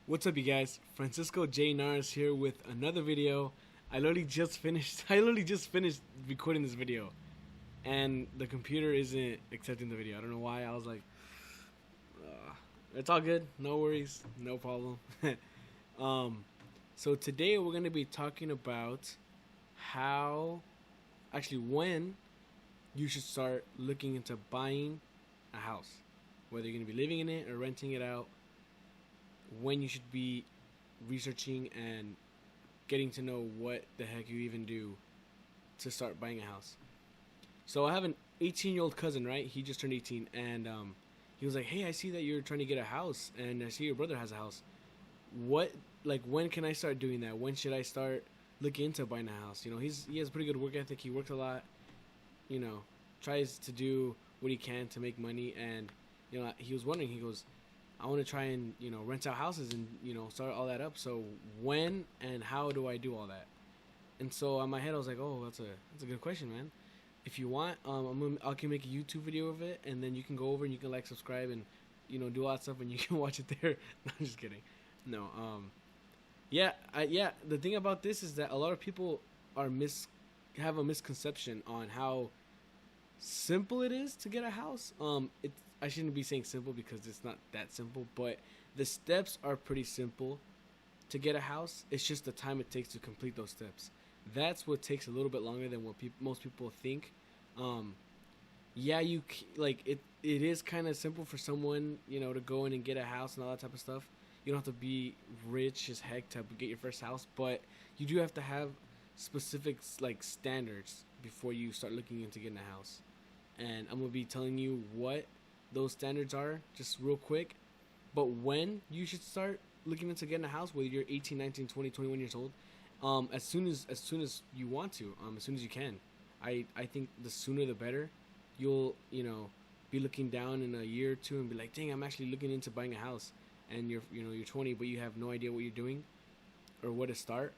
What's up, you guys? Francisco J. Nars here with another video. I literally just finished. I literally just finished recording this video, and the computer isn't accepting the video. I don't know why. I was like, it's all good. No worries. No problem. um, so today we're gonna be talking about how, actually, when you should start looking into buying a house, whether you're gonna be living in it or renting it out. When you should be researching and getting to know what the heck you even do to start buying a house. So I have an 18-year-old cousin, right? He just turned 18, and he was like, "Hey, I see that you're trying to get a house, and I see your brother has a house. When can I start doing that? When should I start looking into buying a house?" He has a pretty good work ethic. He works a lot. Tries to do what he can to make money, and he was wondering. He goes, I want to try and rent out houses and start all that up. So when and how do I do all that? And so in my head I was like, oh, that's a good question, man. If you want, I can make a YouTube video of it, and then you can go over and you can subscribe, and do all that stuff, and you can watch it there. No, I'm just kidding. No, The thing about this is that a lot of people have a misconception on how simple it is to get a house. I shouldn't be saying simple because it's not that simple, but the steps are pretty simple to get a house. It's just the time it takes to complete those steps. That's what takes a little bit longer than what most people think. It is kind of simple for someone to go in and get a house and all that type of stuff. You don't have to be rich as heck to get your first house, but you do have to have specific standards before you start looking into getting a house. And I'm gonna be telling you what those standards are just real quick. But when you should start looking into getting a house, whether you're 18, 19, 20, 21 years old, as soon as you want to, as soon as you can. I think the sooner the better. You'll be looking down in a year or two and be like, dang, I'm actually looking into buying a house, and you're 20, but you have no idea what you're doing or where to start.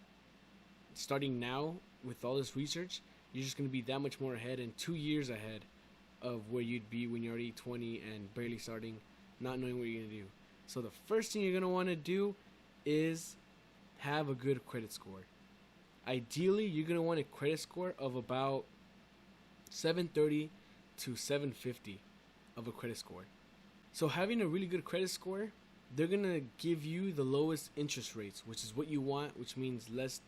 Starting now with all this research, you're just going to be that much more ahead, and 2 years ahead of where you'd be when you're already 20 and barely starting, not knowing what you're going to do. So the first thing you're going to want to do is have a good credit score. Ideally, you're going to want a credit score of about 730 to 750 of a credit score. So having a really good credit score, they're going to give you the lowest interest rates, which is what you want, which means less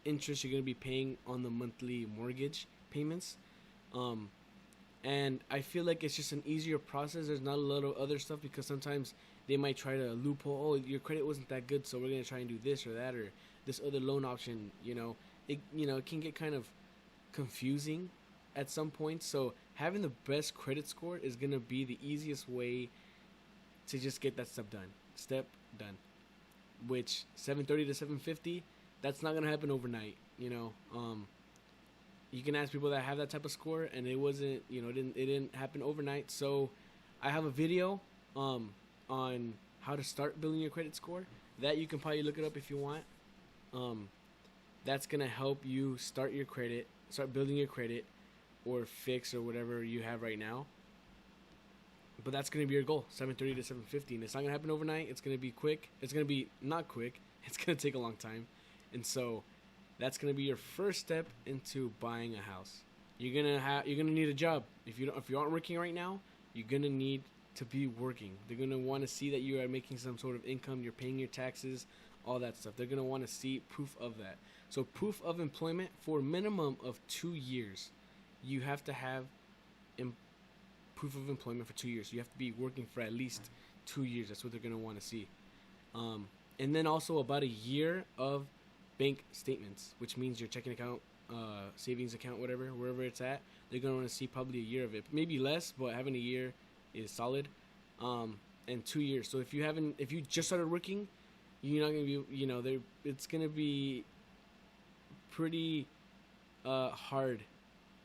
interest you're going to be paying on the monthly mortgage payments. And I feel like it's just an easier process. There's not a lot of other stuff, because sometimes they might try to loophole. Oh, your credit wasn't that good, so we're going to try and do this or that or this other loan option. It can get kind of confusing at some point. So having the best credit score is going to be the easiest way to just get that step done. Which 730 to 750, that's not going to happen overnight. You can ask people that have that type of score, and it wasn't, it didn't happen overnight. So I have a video on how to start building your credit score that you can probably look it up if you want. That's going to help you start building your credit, or fix or whatever you have right now. But that's going to be your goal, 730 to 750. And it's not going to happen overnight. It's going to be quick. It's going to be not quick. It's going to take a long time. And so that's gonna be your first step into buying a house. You're gonna need a job. If you aren't working right now, you're gonna need to be working. They're gonna want to see that you are making some sort of income. You're paying your taxes, all that stuff. They're gonna want to see proof of that. So proof of employment for a minimum of 2 years. You have to have proof of employment for 2 years. You have to be working for at least 2 years. That's what they're gonna want to see. And then also about a year of bank statements, which means your checking account, savings account, wherever it's at. They're gonna want to see probably a year of it, maybe less, but having a year is solid. And 2 years. So if you just started working, you're not gonna be, it's gonna be pretty hard,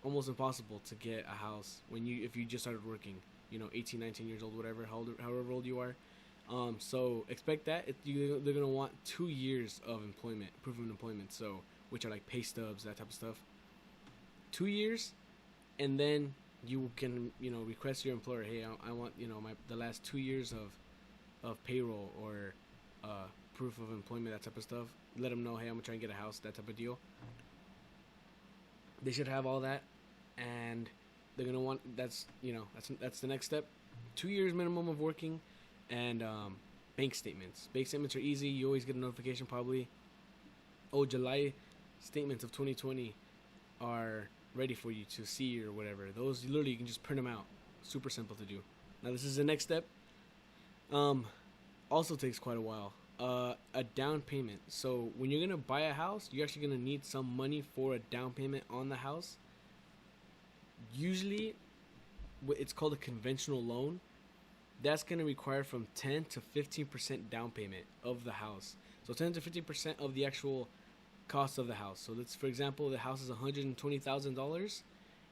almost impossible to get a house if you just started working. 18, 19 years old, however old you are. So expect that they're gonna want 2 years of employment, proof of employment. So which are like pay stubs, that type of stuff. 2 years, and then you can request your employer, hey, I want the last 2 years of payroll, or proof of employment, that type of stuff. Let them know, hey, I'm gonna try and get a house, that type of deal. They should have all that, and they're gonna want that's the next step. 2 years minimum of working, and bank statements. Bank statements are easy. You always get a notification probably. Oh, July statements of 2020 are ready for you to see or whatever. Those literally you can just print them out. Super simple to do. Now this is the next step. Also takes quite a while. A down payment. So when you're gonna buy a house, you're actually gonna need some money for a down payment on the house. Usually, it's called a conventional loan. That's gonna require from 10 to 15% down payment of the house. So 10 to 15% of the actual cost of the house. So let's, for example, the house is $120,000.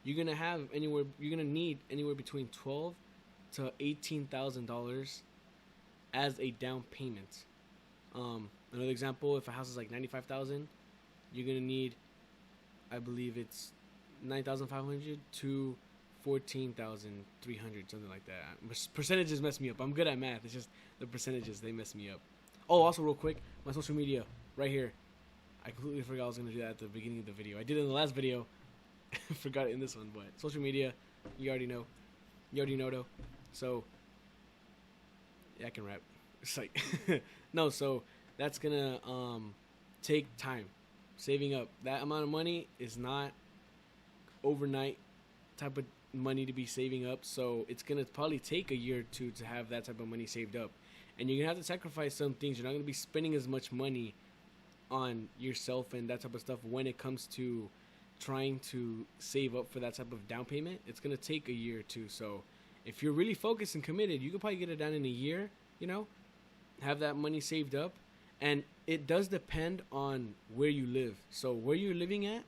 You're gonna need anywhere between $12,000 to $18,000 as a down payment. Another example, if a house is like $95,000, you're gonna need, I believe it's $9,500 to $14,300, something like that. Percentages mess me up. I'm good at math. It's just the percentages, they mess me up. Oh, also real quick, my social media right here. I completely forgot I was gonna do that at the beginning of the video. I did it in the last video. Forgot it in this one, but social media, you already know. You already know though. So yeah, I can rap. It's like no, so that's gonna take time. Saving up that amount of money is not overnight type of money to be saving up, so it's gonna probably take a year or two to have that type of money saved up, and you're gonna have to sacrifice some things. You're not gonna be spending as much money on yourself and that type of stuff when it comes to trying to save up for that type of down payment. It's gonna take a year or two. So if you're really focused and committed, you could probably get it done in a year. Have that money saved up, and it does depend on where you live. So where you're living at,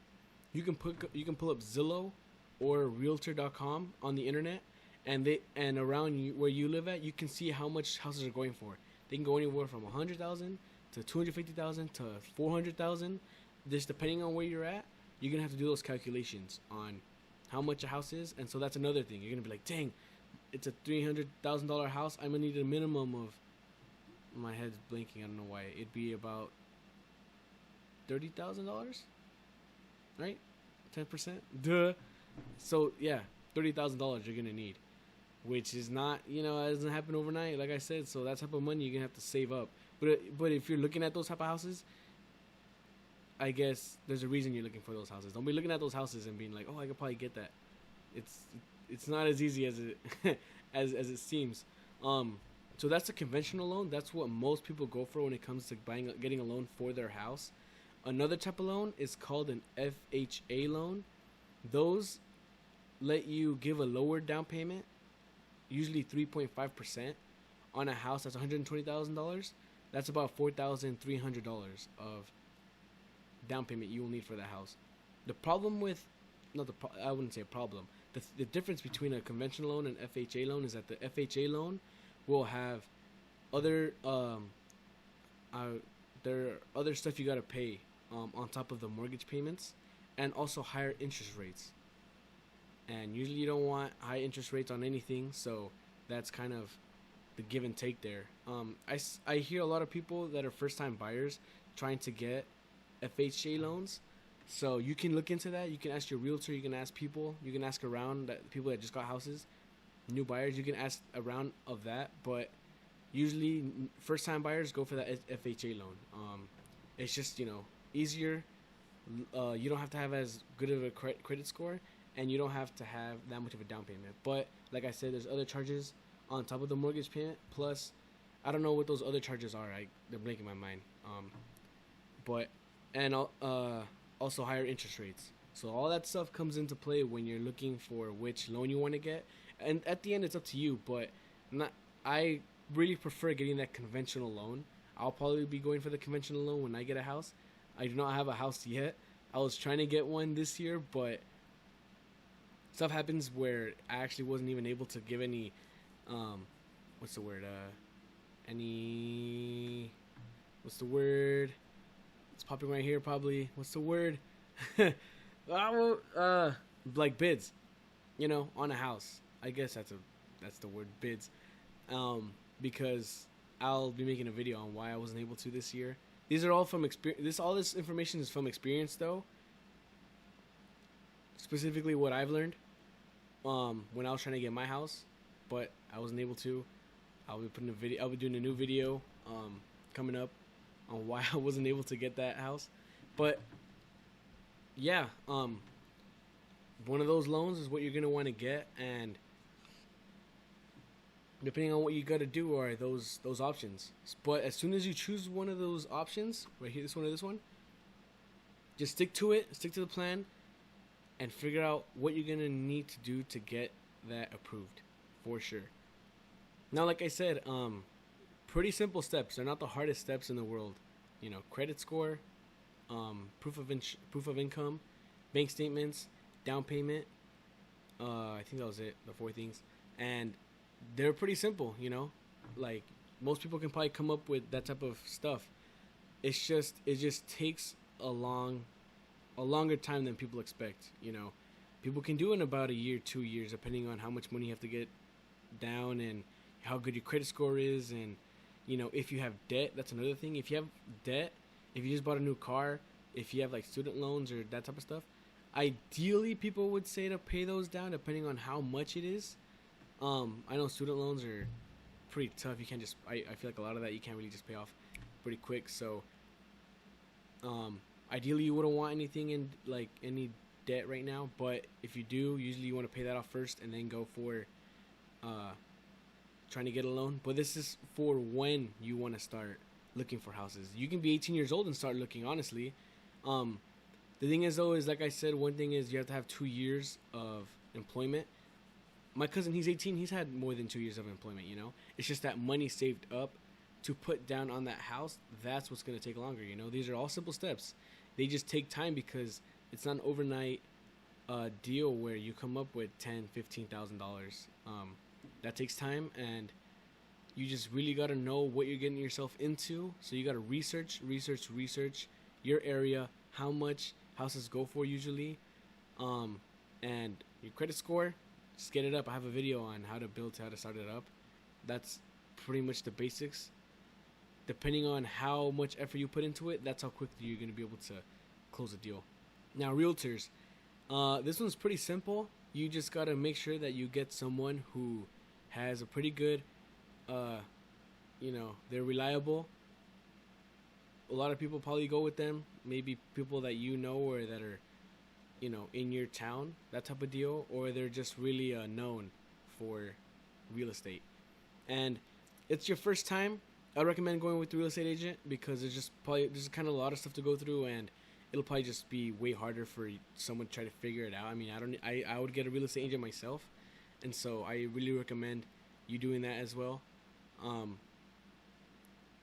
you can pull up Zillow or Realtor.com on the internet, and around you, where you live at, you can see how much houses are going for. They can go anywhere from $100,000 to $250,000 to $400,000, just depending on where you're at. You're gonna have to do those calculations on how much a house is, and so that's another thing. You're gonna be like, dang, it's a $300,000 house. I'm gonna need a minimum of, my head's blinking, I don't know why. It'd be about $30,000, right? 10%. Duh. So yeah, $30,000 you're gonna need, which is not, it doesn't happen overnight, like I said. So that type of money you're gonna have to save up. But if you're looking at those type of houses, I guess there's a reason you're looking for those houses. Don't be looking at those houses and being like, oh, I could probably get that. It's not as easy as it as it seems. So that's a conventional loan. That's what most people go for when it comes to getting a loan for their house. Another type of loan is called an FHA loan. Those let you give a lower down payment, usually 3.5%, on a house that's $120,000. That's about $4,300 of down payment you will need for that house. The problem with, I wouldn't say a problem. The difference between a conventional loan and FHA loan is that the FHA loan will have other there are other stuff you gotta pay on top of the mortgage payments, and also higher interest rates. And usually you don't want high interest rates on anything, so that's kind of the give and take there. I hear a lot of people that are first time buyers trying to get FHA loans. So you can look into that. You can ask your realtor. You can ask people. You can ask around people that just got houses, new buyers. You can ask around of that. But usually first time buyers go for that FHA loan. It's just, easier. You don't have to have as good of a credit score, and you don't have to have that much of a down payment. But like I said, there's other charges on top of the mortgage payment. Plus, I don't know what those other charges are. They're blanking my mind. Also higher interest rates. So all that stuff comes into play when you're looking for which loan you want to get. And at the end, it's up to you. But I really prefer getting that conventional loan. I'll probably be going for the conventional loan when I get a house. I do not have a house yet. I was trying to get one this year, but stuff happens where I actually wasn't even able to give any, what's the word? It's popping right here, probably. What's the word? Like bids, on a house. I guess that's the word, bids. Because I'll be making a video on why I wasn't able to this year. These are all from experience. All this information is from experience, though. Specifically, what I've learned when I was trying to get my house, but I wasn't able to. I'll be putting a video. I'll be doing a new video coming up on why I wasn't able to get that house. But yeah, one of those loans is what you're gonna want to get, and depending on what you got to do are those options. But as soon as you choose one of those options, right here, this one or this one, just stick to it, stick to the plan, and figure out what you're gonna need to do to get that approved, for sure. Now, like I said, pretty simple steps. They're not the hardest steps in the world. You know, credit score, proof of income, bank statements, down payment. I think that was it. The 4 things, and they're pretty simple. You know, like most people can probably come up with that type of stuff. It just takes a longer time than people expect. You know, people can do it in about a year, 2 years, depending on how much money you have to get down and how good your credit score is. And you know, if you have debt, that's another thing. If you have debt, if you just bought a new car, if you have like student loans or that type of stuff, ideally people would say to pay those down depending on how much it is. I know student loans are pretty tough. You can't just I feel like a lot of that you can't really just pay off pretty quick. So ideally you wouldn't want anything in like any debt right now, but if you do, usually you want to pay that off first and then go for trying to get a loan. But this is for when you want to start looking for houses. You can be 18 years old and start looking, honestly. The thing is, though, is like I said, one thing is you have to have 2 years of employment. My cousin, he's 18. He's had more than 2 years of employment, you know. It's just that money saved up to put down on that house. That's what's going to take longer, you know. These are all simple steps. They just take time because it's not an overnight deal where you come up with $10,000, $15,000. That takes time, and you just really got to know what you're getting yourself into. So you got to research your area, how much houses go for usually, and your credit score. Just get it up. I have a video on how to start it up. That's pretty much the basics. Depending on how much effort you put into it, that's how quickly you're going to be able to close a deal. Now, realtors. This one's pretty simple. You just got to make sure that you get someone who has a pretty good, they're reliable. A lot of people probably go with them. Maybe people that you know or that are, in your town, that type of deal. Or they're just really known for real estate. And it's your first time. I recommend going with the real estate agent because there's kind of a lot of stuff to go through, and it'll probably just be way harder for someone to try to figure it out. I mean, I would get a real estate agent myself, and so I really recommend you doing that as well.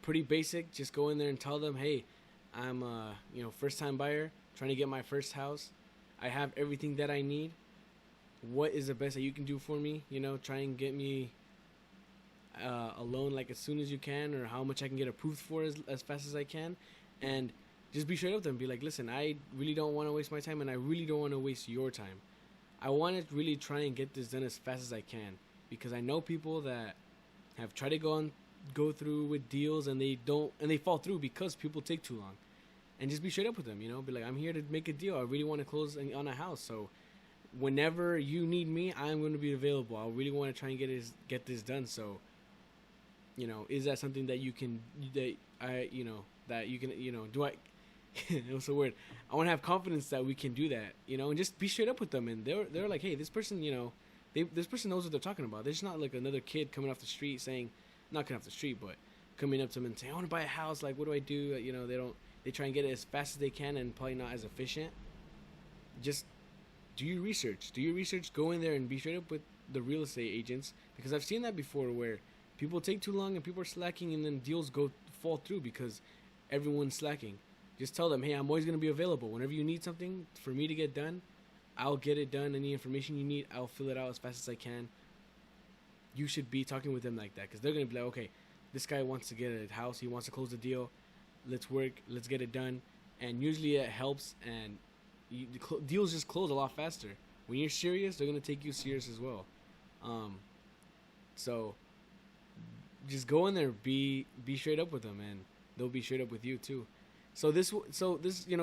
Pretty basic. Just go in there and tell them, hey, I'm a first time buyer trying to get my first house. I have everything that I need. What is the best that you can do for me? Try and get me a loan like as soon as you can, or how much I can get approved for as fast as I can. And just be straight up with them. Be like, listen, I really don't want to waste my time, and I really don't want to waste your time. I want to really try and get this done as fast as I can, because I know people that have tried to go through with deals, and they fall through because people take too long. And just be straight up with them, be like, I'm here to make a deal. I really want to close on a house, so whenever you need me, I'm going to be available. I really want to try and get this done. So, is that something that you can do? What's the word? I want to have confidence that we can do that, and just be straight up with them. And they're like, hey, this person, this person knows what they're talking about. They're just not like another kid coming off the street saying, not coming off the street, but coming up to them and saying, I want to buy a house. Like, what do I do? They try and get it as fast as they can, and probably not as efficient. Just do your research. Go in there and be straight up with the real estate agents, because I've seen that before where people take too long and people are slacking, and then deals fall through because everyone's slacking. Just tell them, hey, I'm always going to be available. Whenever you need something for me to get done, I'll get it done. Any information you need, I'll fill it out as fast as I can. You should be talking with them like that, because they're going to be like, okay, this guy wants to get a house. He wants to close the deal. Let's work. Let's get it done. And usually it helps, and deals just close a lot faster. When you're serious, they're going to take you serious as well. So just go in there, be straight up with them, and they'll be straight up with you too. So this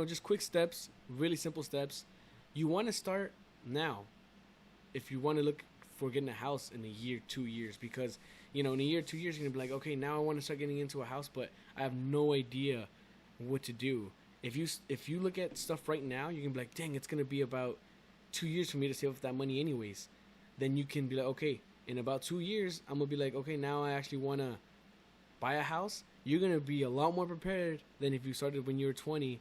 just quick steps, really simple steps. You want to start now if you want to look for getting a house in a year, 2 years, because in a year, 2 years, you're gonna be like, okay, now I want to start getting into a house, but I have no idea what to do. If you look at stuff right now, you can be like, dang, it's gonna be about 2 years for me to save up that money anyways. Then you can be like, okay, in about 2 years, I'm gonna be like, okay, now I actually wanna buy a house. You're gonna be a lot more prepared than if you started when you were 20,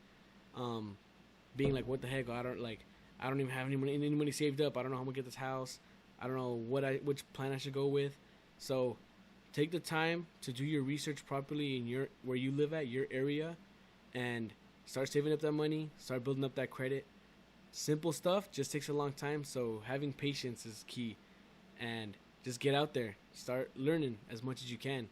being like, what the heck? I don't even have any money saved up. I don't know how I'm gonna get this house. I don't know which plan I should go with. So take the time to do your research properly in where you live at, your area, and start saving up that money, start building up that credit. Simple stuff just takes a long time, so having patience is key. And just get out there, start learning as much as you can.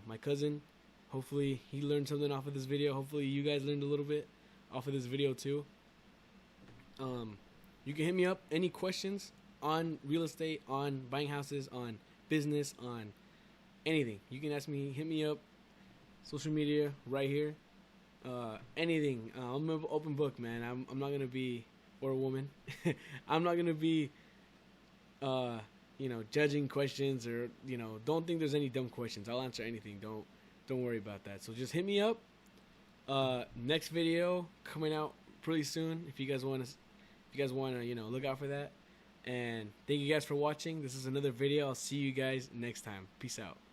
My cousin, hopefully he learned something off of this video. Hopefully you guys learned a little bit off of this video too. You can hit me up, any questions on real estate, on buying houses, on business, on anything. You can ask me, hit me up, social media right here. Anything. I'm an open book, man. I'm not gonna be, or a woman. I'm not gonna be, judging questions, or don't think there's any dumb questions. I'll answer anything. Don't worry about that. So just hit me up. Next video coming out pretty soon. If you guys want to, look out for that. And thank you guys for watching. This is another video. I'll see you guys next time. Peace out.